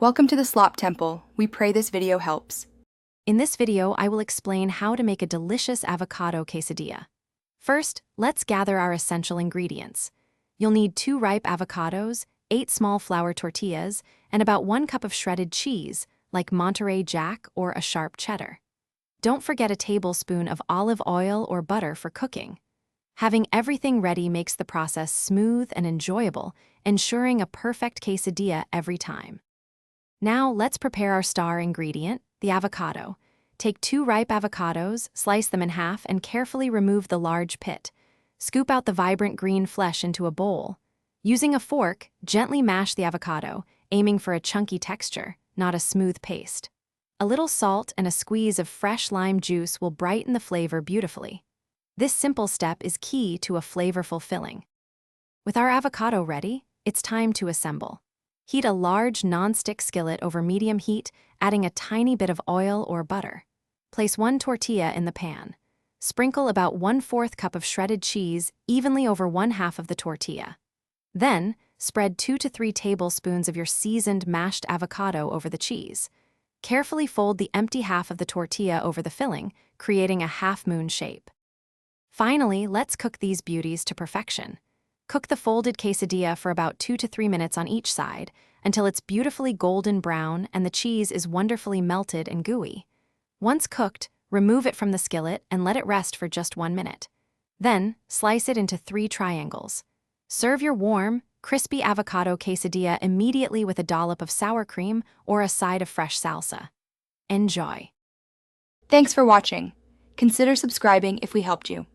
Welcome to the Slop Temple. We pray this video helps. In this video, I will explain how to make a delicious avocado quesadilla. First, let's gather our essential ingredients. You'll need 2 ripe avocados, 8 small flour tortillas, and about 1 cup of shredded cheese, like Monterey Jack or a sharp cheddar. Don't forget a tablespoon of olive oil or butter for cooking. Having everything ready makes the process smooth and enjoyable, ensuring a perfect quesadilla every time. Now, let's prepare our star ingredient, the avocado. Take 2 ripe avocados, slice them in half, and carefully remove the large pit. Scoop out the vibrant green flesh into a bowl. Using a fork, gently mash the avocado, aiming for a chunky texture, not a smooth paste. A little salt and a squeeze of fresh lime juice will brighten the flavor beautifully. This simple step is key to a flavorful filling. With our avocado ready, it's time to assemble. Heat a large non-stick skillet over medium heat, adding a tiny bit of oil or butter. Place 1 tortilla in the pan. Sprinkle about 1/4 cup of shredded cheese evenly over 1/2 of the tortilla. Then, spread 2 to 3 tablespoons of your seasoned mashed avocado over the cheese. Carefully fold the empty half of the tortilla over the filling, creating a half-moon shape. Finally, let's cook these beauties to perfection. Cook the folded quesadilla for about 2 to 3 minutes on each side until it's beautifully golden brown and the cheese is wonderfully melted and gooey. Once cooked, remove it from the skillet and let it rest for just 1 minute. Then, slice it into 3 triangles. Serve your warm, crispy avocado quesadilla immediately with a dollop of sour cream or a side of fresh salsa. Enjoy! Thanks for watching. Consider subscribing if we helped you.